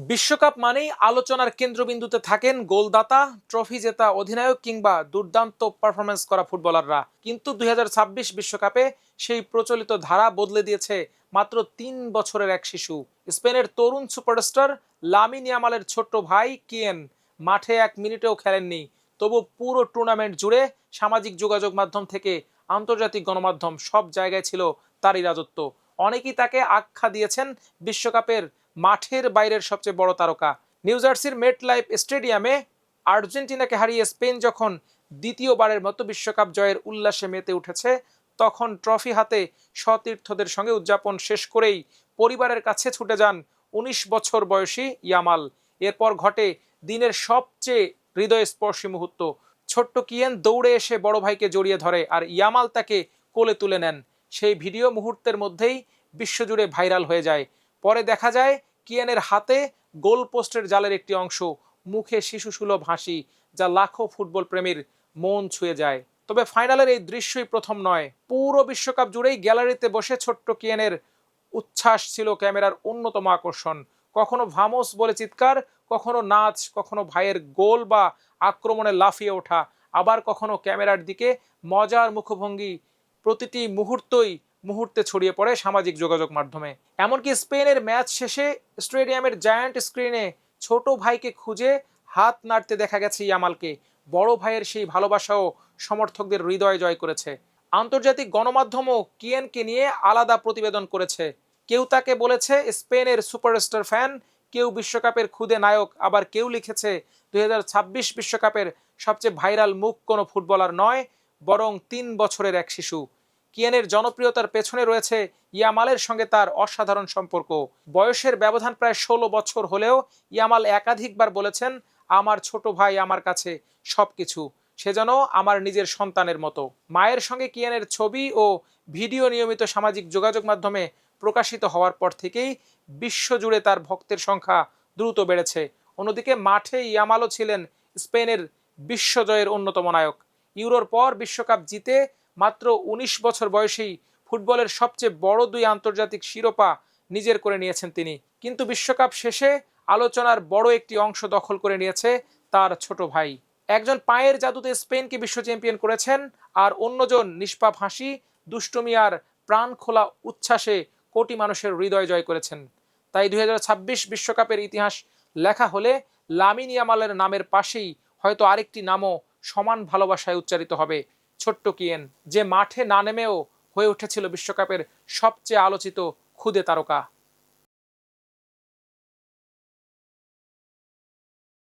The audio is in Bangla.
বিশ্বকাপ মানেই আলোচনার কেন্দ্রবিন্দুতে থাকেন গোলদাতা, ট্রফি জেতা অধিনায়ক কিংবা দুর্দান্ত পারফরমেন্স করা ফুটবলাররা। কিন্তু ২০২৬ বিশ্বকাপে সেই প্রচলিত ধারা বদলে দিয়েছে মাত্র ৩ বছরের এক শিশু। স্পেনের তরুণ সুপারস্টার লামিন ইয়ামালের ছোট্ট ভাই কিয়েন মাঠে ১ মিনিটেও খেলেননি, তবু পুরো টুর্নামেন্ট জুড়ে সামাজিক যোগাযোগ মাধ্যম থেকে আন্তর্জাতিক গণমাধ্যম সব জায়গায় ছিল তারই রাজত্ব। অনেকেই তাকে আখ্যা দিয়েছেন বিশ্বকাপের মাঠের বাইরের সবচেয়ে বড় তারকা। নিউ জার্সির মেট লাইফ স্টেডিয়ামে আর্জেন্টিনাকে হারিয়ে স্পেন যখন দ্বিতীয়বারের মতো বিশ্বকাপ জয়ের উল্লাসে মেতে উঠেছে, তখন ট্রফি হাতে সতীর্থদের সঙ্গে উদযাপন শেষ করেই পরিবারের কাছে ছুটে যান ১৯ বছর বয়সী ইয়ামাল। এরপর ঘটে দিনের সবচেয়ে হৃদয়স্পর্শী মুহূর্ত। ছোট্ট কিয়েন দৌড়ে এসে বড় ভাইকে জড়িয়ে ধরে আর ইয়ামাল তাকে কোলে তুলে নেন। সেই ভিডিও মুহূর্তের মধ্যেই বিশ্বজুড়ে ভাইরাল হয়ে যায়। পরে দেখা যায় কিয়েনের হাতে গোল পোস্টের জালের একটি অংশ, মুখে শিশুসুলভ হাসি, যা লাখো ফুটবল প্রেমীর মন ছুঁয়ে যায়। তবে ফাইনালের এই দৃশ্যই প্রথম নয়। পুরো বিশ্বকাপ জুড়েই গ্যালারিতে বসে ছোট্ট কিয়েনের উচ্ছ্বাস ছিল ক্যামেরার অন্যতম আকর্ষণ। কখনো ভামোস বলে চিৎকার, কখনো নাচ, কখনো ভাইয়ের গোল বা আক্রমণে লাফিয়ে ওঠা, আবার কখনো ক্যামেরার দিকে মজার মুখভঙ্গি। প্রতিটি মুহূর্তে ছড়িয়ে পড়ে সামাজিক যোগাযোগ মাধ্যমে। এমনকি স্পেনের ম্যাচ শেষে স্টেডিয়ামের জায়ান্ট স্ক্রিনে ছোট ভাইকে খুঁজে হাত নাড়তে দেখা গেছে ইয়ামালকে। বড় ভাইয়ের সেই ভালোবাসাও সমর্থকদের হৃদয় জয় করেছে। আন্তর্জাতিক গণমাধ্যমও কিয়েনকে নিয়ে আলাদা প্রতিবেদন করেছে। কেউ তাকে বলেছে স্পেনের সুপারস্টার ফ্যান, কেউ বিশ্বকাপের খুদে নায়ক, আবার কেউ লিখেছে ২০২৬ বিশ্বকাপের সবচেয়ে ভাইরাল মুখ কোনো ফুটবলার নয়, বরং ৩ বছরের এক শিশু। কিয়েনের জনপ্রিয়তার পেছনে রয়েছে ইয়ামালের সঙ্গে তার অসাধারণ সম্পর্ক। বয়সের ব্যবধান প্রায় ১৬ বছর হলেও ইয়ামাল একাধিকবার বলেছেন, আমার ছোট ভাই আমার কাছে সবকিছু, সে যেন আমার নিজের সন্তানের মতো। মায়ের সঙ্গে কিয়েনের ছবি ও ভিডিও নিয়মিত সামাজিক যোগাযোগ মাধ্যমে প্রকাশিত হওয়ার পর থেকেই বিশ্বজুড়ে তার ভক্তের সংখ্যা দ্রুত বেড়েছে। অন্যদিকে মাঠে ইয়ামালও ছিলেন স্পেনের বিশ্বজয়ের অন্যতম নায়ক। ইউরোর পর বিশ্বকাপ জিতে মাত্র ১৯ বছর বয়সেই ফুটবলের সবচেয়ে বড় ২ আন্তর্জাতিক শিরোপা নিজের করে নিয়েছেন তিনি। কিন্তু বিশ্বকাপ শেষে আলোচনার বড় একটি অংশ দখল করে নিয়েছে তার ছোট ভাই। একজন পায়ের জাদুতে স্পেনকে বিশ্ব চ্যাম্পিয়ন করেছেন, আর অন্যজন নিষ্পাপ হাসি, দুষ্টুমি আর প্রাণ খোলা উচ্ছ্বাসে কোটি মানুষের হৃদয় জয় করেছেন। তাই ২০২৬ বিশ্বকাপের ইতিহাস লেখা হলে লামিন ইয়ামালের নামের পাশেই হয়তো আরেকটি নামও সমান ভালোবাসায় উচ্চারিত হবে, ছোট্ট কিয়েন, যে মাঠে না নেমেও হয়ে উঠেছিল বিশ্বকাপের সবচেয়ে আলোচিত খুদে তারকা।